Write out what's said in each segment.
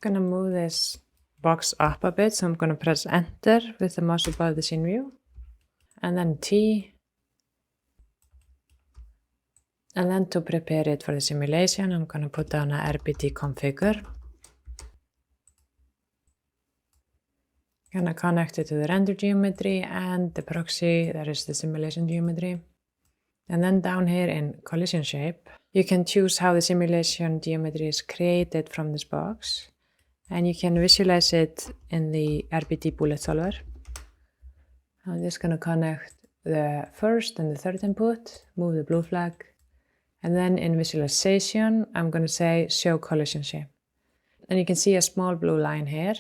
Gonna move this box up a bit, so I'm gonna press enter with the mouse above the scene view, and then T. And then to prepare it for the simulation, I'm gonna put down a RBT configure. Gonna connect it to the render geometry and the proxy, that is the simulation geometry. And then down here in collision shape, you can choose how the simulation geometry is created from this box. And you can visualize it in the RBT bullet solver. I'm just gonna connect the first and the third input, move the blue flag. And then in visualization, I'm gonna say show collision shape. And you can see a small blue line here.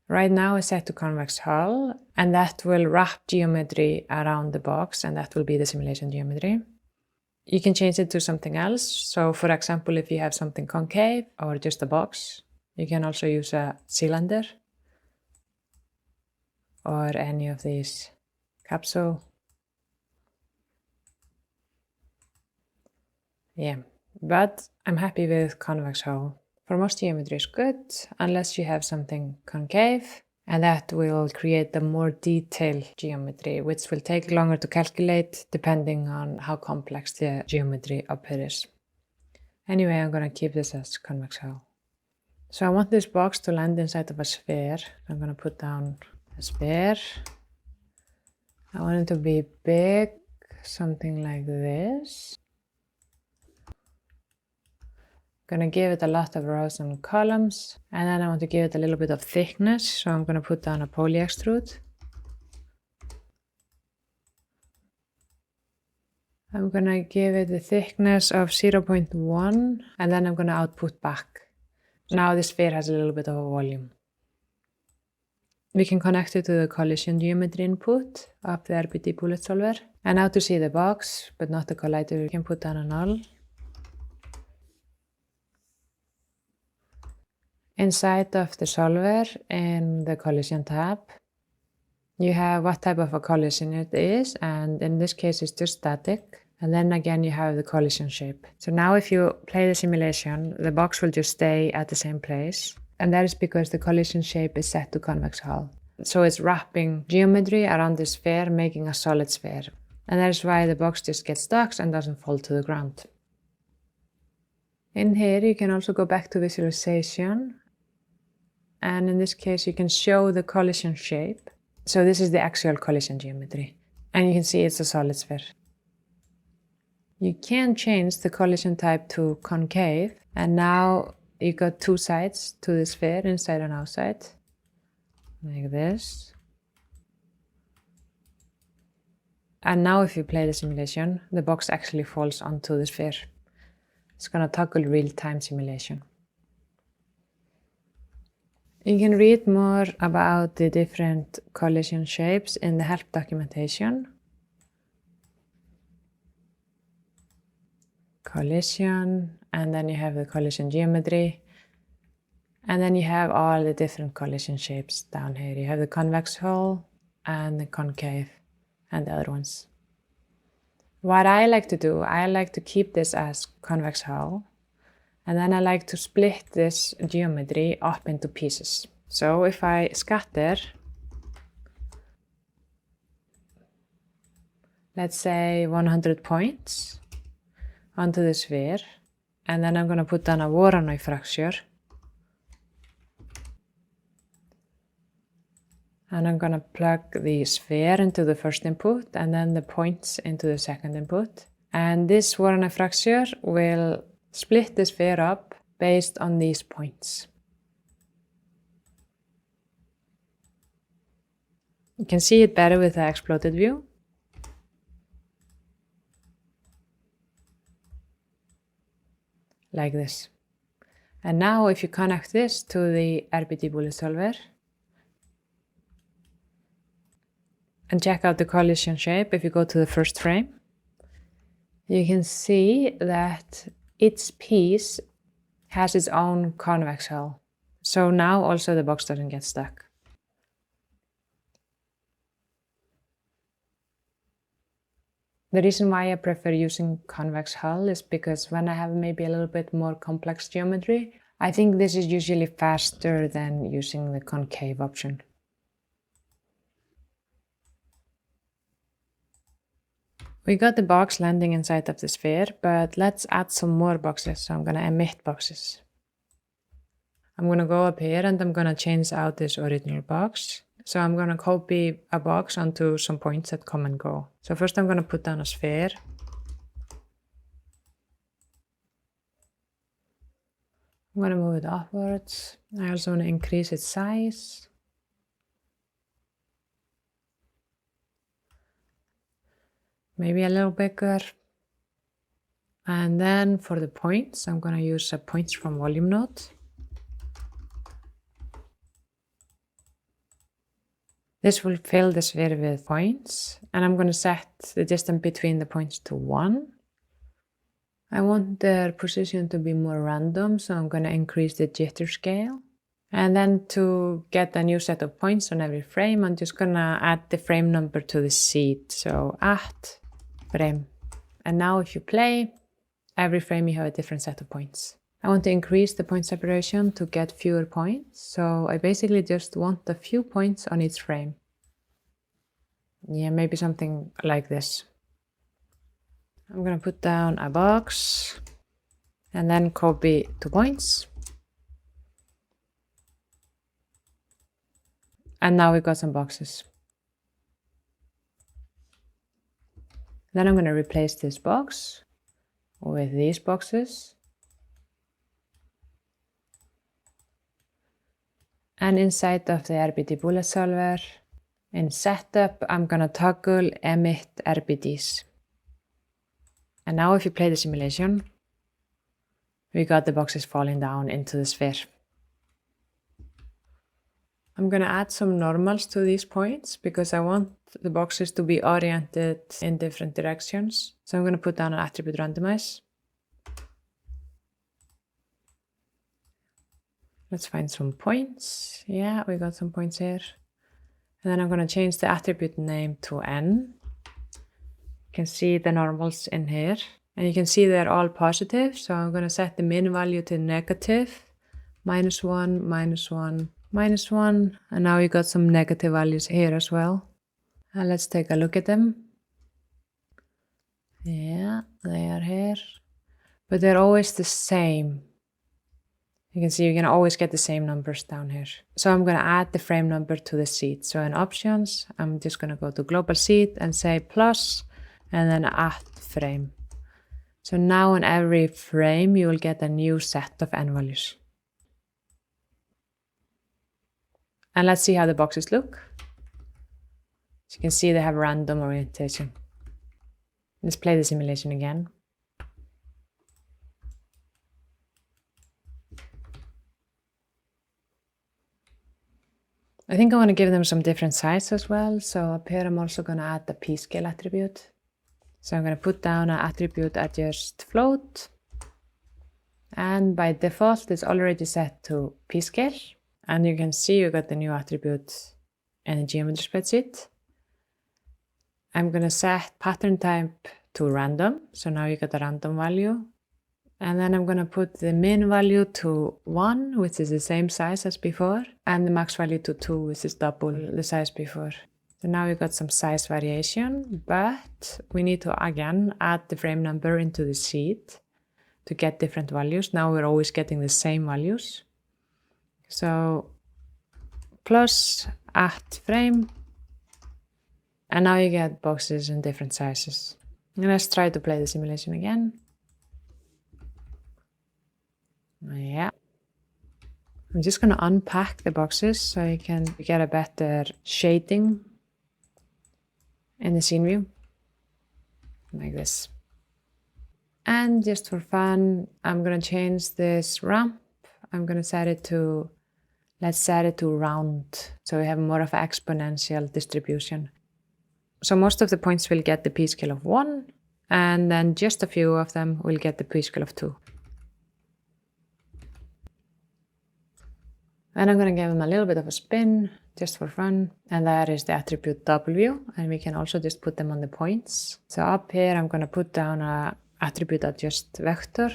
Right now it's set to convex hull, and that will wrap geometry around the box, and that will be the simulation geometry. You can change it to something else. So for example, if you have something concave or just a box, you can also use a cylinder or any of these capsule. Yeah, but I'm happy with convex hull. For most geometry is good, unless you have something concave, and that will create a more detailed geometry, which will take longer to calculate depending on how complex the geometry up here is. Anyway, I'm gonna keep this as convex hull. So I want this box to land inside of a sphere. I'm gonna put down a sphere. I want it to be big, something like this. Gonna give it a lot of rows and columns, and then I want to give it a little bit of thickness, so I'm gonna put down a poly extrude. I'm gonna give it a thickness of 0.1, and then I'm gonna output back. Now the sphere has a little bit of a volume. We can connect it to the collision geometry input of the RBT bullet solver. And now to see the box, but not the collider, you can put down a null. Inside of the solver, in the collision tab, you have what type of a collision it is, and in this case it's just static. And then again you have the collision shape. So now if you play the simulation, the box will just stay at the same place. And that is because the collision shape is set to convex hull. So it's wrapping geometry around the sphere, making a solid sphere. And that is why the box just gets stuck and doesn't fall to the ground. In here you can also go back to visualization. And in this case, you can show the collision shape. So this is the actual collision geometry. And you can see it's a solid sphere. You can change the collision type to concave. And now you got two sides to the sphere, inside and outside. Like this. And now if you play the simulation, the box actually falls onto the sphere. It's gonna toggle real-time simulation. You can read more about the different collision shapes in the help documentation. Collision, and then you have the collision geometry. And then you have all the different collision shapes down here. You have the convex hull and the concave and the other ones. What I like to do, I like to keep this as convex hull. And then I like to split this geometry up into pieces. So if I scatter, let's say 100 points onto the sphere, and then I'm going to put down a Voronoi fracture. And I'm going to plug the sphere into the first input and then the points into the second input. And this Voronoi fracture will split the sphere up based on these points. You can see it better with the exploded view. Like this. And now if you connect this to the RBT bullet solver and check out the collision shape, if you go to the first frame, you can see that each piece has its own convex hull. So now also the box doesn't get stuck. The reason why I prefer using convex hull is because when I have maybe a little bit more complex geometry, I think this is usually faster than using the concave option. We got the box landing inside of the sphere, but let's add some more boxes. So I'm going to emit boxes. I'm going to go up here and I'm going to change out this original box. So I'm going to copy a box onto some points that come and go. So first I'm going to put down a sphere. I'm going to move it upwards. I also want to increase its size. Maybe a little bigger. And then for the points, I'm going to use a points from volume node. This will fill the sphere with points, and I'm going to set the distance between the points to 1. I want their position to be more random, so I'm going to increase the jitter scale. And then to get a new set of points on every frame, I'm just going to add the frame number to the seed. So add frame. And now if you play, every frame you have a different set of points. I want to increase the point separation to get fewer points. So I basically just want a few points on each frame. Yeah, maybe something like this. I'm going to put down a box and then copy 2 points. And now we got some boxes. Then I'm going to replace this box with these boxes. And inside of the RBD bullet solver, in setup, I'm going to toggle emit RBDs. And now if you play the simulation, we got the boxes falling down into the sphere. I'm going to add some normals to these points because I want the boxes to be oriented in different directions. So I'm going to put down an attribute randomize. Let's find some points. Yeah, we got some points here. And then I'm going to change the attribute name to n. You can see the normals in here. And you can see they're all positive. So I'm going to set the min value to negative. -1, -1, -1. And now we got some negative values here as well. And let's take a look at them. Yeah, they are here. But they're always the same. You can see you can always get the same numbers down here. So I'm going to add the frame number to the seed. So in options, I'm just going to go to global seed and say plus, and then add frame. So now in every frame, you will get a new set of n values. And let's see how the boxes look. As you can see, they have random orientation. Let's play the simulation again. I think I want to give them some different size as well. So up here, I'm also going to add the p-scale attribute. So I'm going to put down an attribute adjust float. And by default, it's already set to p-scale. And you can see you got the new attribute in the geometry spreadsheet. I'm going to set pattern type to random. So now you got a random value. And then I'm going to put the min value to 1, which is the same size as before, and the max value to 2, which is double the size before. So now we got some size variation, but we need to again add the frame number into the seed to get different values. Now we're always getting the same values. So plus add frame, and now you get boxes in different sizes. And let's try to play the simulation again. Yeah. I'm just going to unpack the boxes so you can get a better shading in the scene view. Like this. And just for fun, I'm going to change this ramp. I'm going to set it to, let's set it to round. So we have more of an exponential distribution. So most of the points will get the p-scale of 1, and then just a few of them will get the p-scale of 2. And I'm going to give them a little bit of a spin, just for fun. And that is the attribute W. And we can also just put them on the points. So up here, I'm going to put down an attribute adjust vector.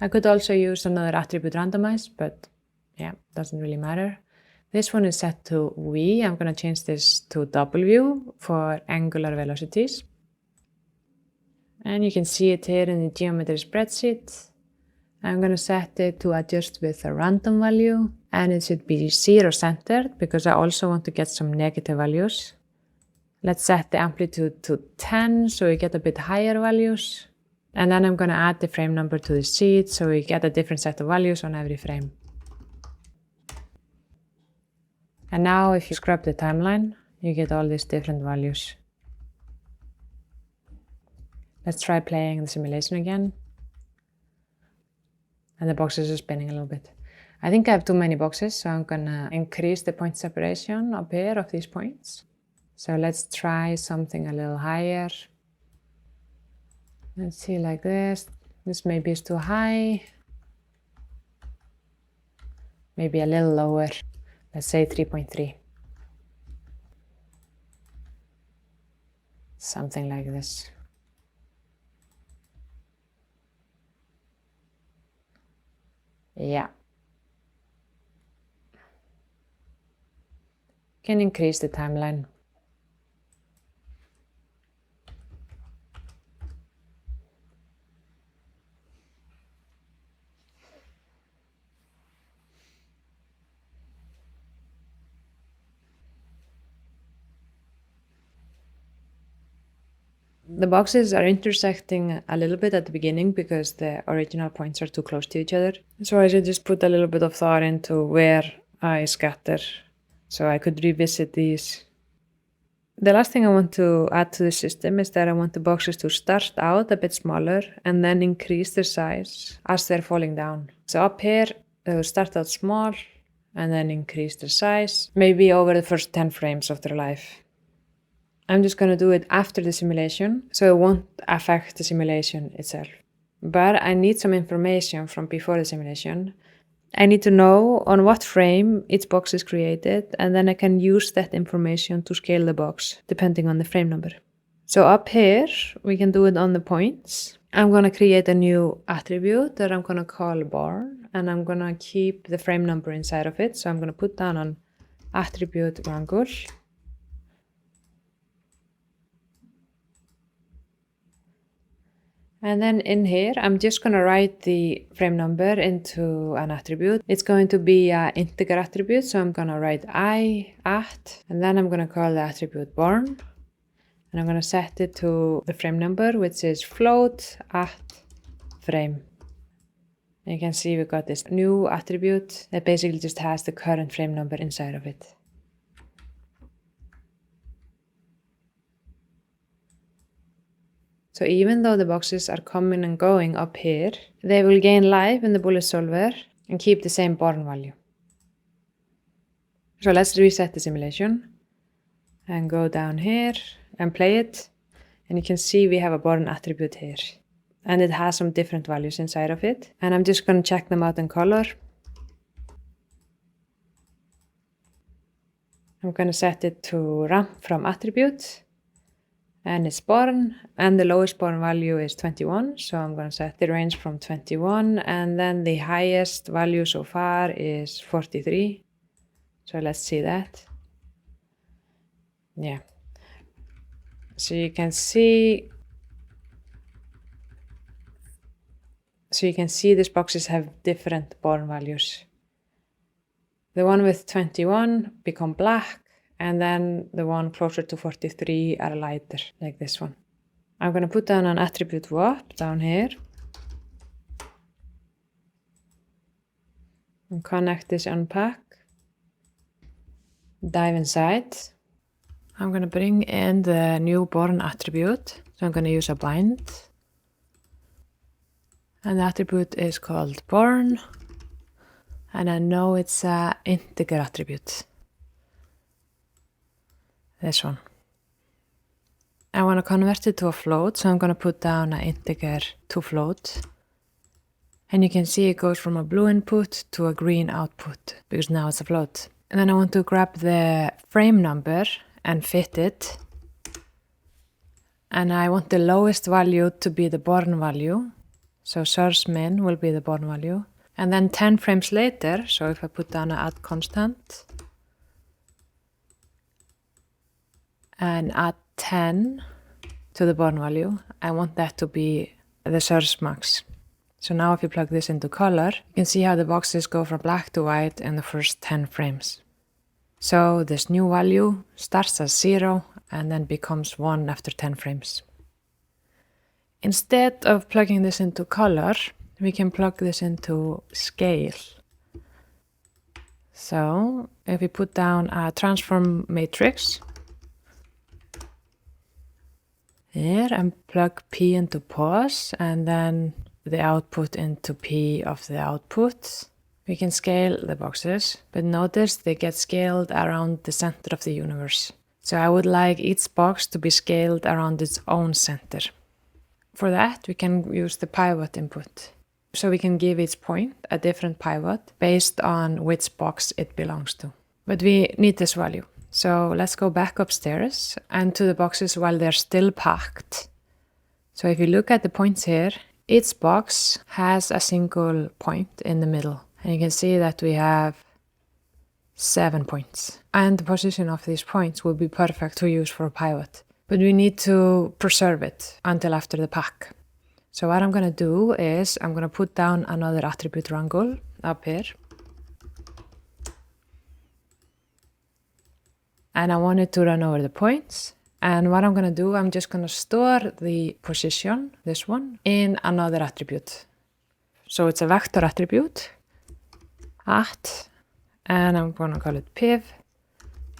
I could also use another attribute randomize, but yeah, doesn't really matter. This one is set to V. I'm going to change this to W for angular velocities. And you can see it here in the geometry spreadsheet. I'm going to set it to adjust with a random value, and it should be 0 centered because I also want to get some negative values. Let's set the amplitude to 10 so we get a bit higher values. And then I'm going to add the frame number to the sheet so we get a different set of values on every frame. And now if you scrub the timeline, you get all these different values. Let's try playing the simulation again. And the boxes are spinning a little bit. I think I have too many boxes, so I'm gonna increase the point separation up here of these points. So let's try something a little higher. Let's see, like this. This maybe is too high. Maybe a little lower. Let's say 3.3. Something like this. Yeah. Can increase the timeline. The boxes are intersecting a little bit at the beginning because the original points are too close to each other. So I should just put a little bit of thought into where I scatter so I could revisit these. The last thing I want to add to the system is that I want the boxes to start out a bit smaller and then increase their size as they're falling down. So up here, they will start out small and then increase their size, maybe over the first 10 frames of their life. I'm just going to do it after the simulation, so it won't affect the simulation itself. But I need some information from before the simulation. I need to know on what frame each box is created, and then I can use that information to scale the box, depending on the frame number. So up here, we can do it on the points. I'm going to create a new attribute that I'm going to call born, and I'm going to keep the frame number inside of it. So I'm going to put down an attribute wrangle. And then in here, I'm just going to write the frame number into an attribute. It's going to be an integer attribute, so I'm going to write I at, and then I'm going to call the attribute born. And I'm going to set it to the frame number, which is float at frame. And you can see we got this new attribute that basically just has the current frame number inside of it. So even though the boxes are coming and going up here, they will gain life in the bullet solver and keep the same born value. So let's reset the simulation and go down here and play it. And you can see we have a born attribute here. And it has some different values inside of it. And I'm just going to check them out in color. I'm going to set it to ramp from attribute. And it's born, and the lowest born value is 21, so I'm going to set the range from 21, and then the highest value so far is 43. So let's see that. Yeah. So you can see these boxes have different born values. The one with 21 become black, and then the one closer to 43 are lighter, like this one. I'm going to put down an attribute VOP down here. And connect this unpack. Dive inside. I'm going to bring in the new born attribute. So I'm going to use a bind. And the attribute is called born. And I know it's an integer attribute. This one. I want to convert it to a float, so I'm going to put down an integer to float. And you can see it goes from a blue input to a green output, because now it's a float. And then I want to grab the frame number and fit it. And I want the lowest value to be the born value. So source min will be the born value. And then 10 frames later, so if I put down an add constant and add 10 to the born value, I want that to be the source max. So now if you plug this into color, you can see how the boxes go from black to white in the first 10 frames. So this new value starts as 0 and then becomes 1 after 10 frames. Instead of plugging this into color, we can plug this into scale. So if we put down a transform matrix here and plug P into pos and then the output into P of the output, we can scale the boxes, but notice they get scaled around the center of the universe. So I would like each box to be scaled around its own center. For that, we can use the pivot input. So we can give each point a different pivot based on which box it belongs to. But we need this value. So let's go back upstairs and to the boxes while they're still packed. So if you look at the points here, each box has a single point in the middle. And you can see that we have 7 points. And the position of these points will be perfect to use for a pivot. But we need to preserve it until after the pack. So what I'm going to do is I'm going to put down another attribute wrangle up here. And I want it to run over the points. And what I'm going to do, I'm just going to store the position, this one, in another attribute. So it's a vector attribute, at, and I'm going to call it piv,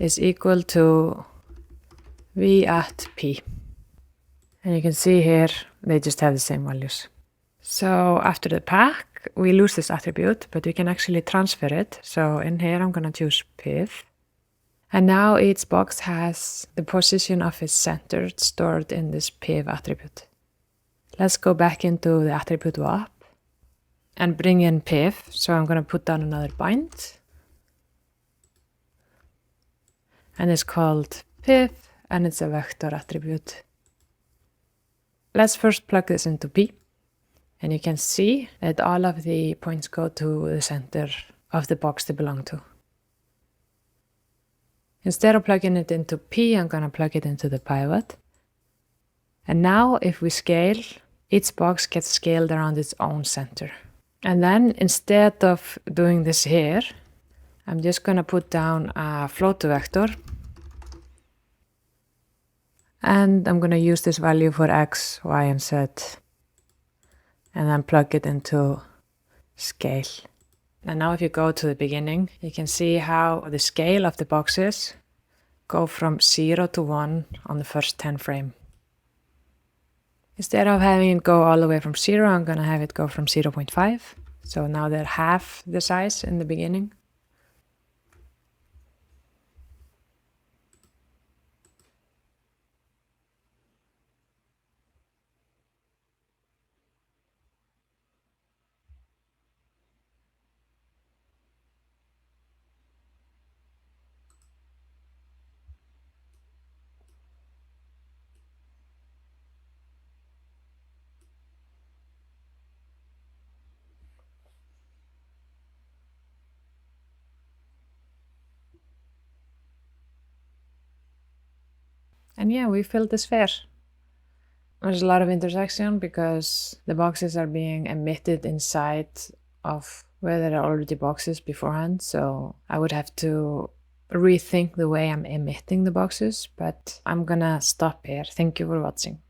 is equal to v at p. And you can see here, they just have the same values. So after the pack, we lose this attribute, but we can actually transfer it. So in here, I'm going to choose piv. And now each box has the position of its center stored in this piv attribute. Let's go back into the attribute VOP and bring in piv. So I'm going to put down another bind. And it's called piv, and it's a vector attribute. Let's first plug this into P, and you can see that all of the points go to the center of the box they belong to. Instead of plugging it into P, I'm going to plug it into the pivot. And now if we scale, each box gets scaled around its own center. And then instead of doing this here, I'm just going to put down a float vector. And I'm going to use this value for x, y, and z. And then plug it into scale. And now if you go to the beginning, you can see how the scale of the boxes go from 0 to 1 on the first 10 frame. Instead of having it go all the way from 0, I'm going to have it go from 0.5. So now they're half the size in the beginning. And yeah, we filled the sphere. There's a lot of intersection because the boxes are being emitted inside of where there are already boxes beforehand. So I would have to rethink the way I'm emitting the boxes, but I'm gonna stop here. Thank you for watching.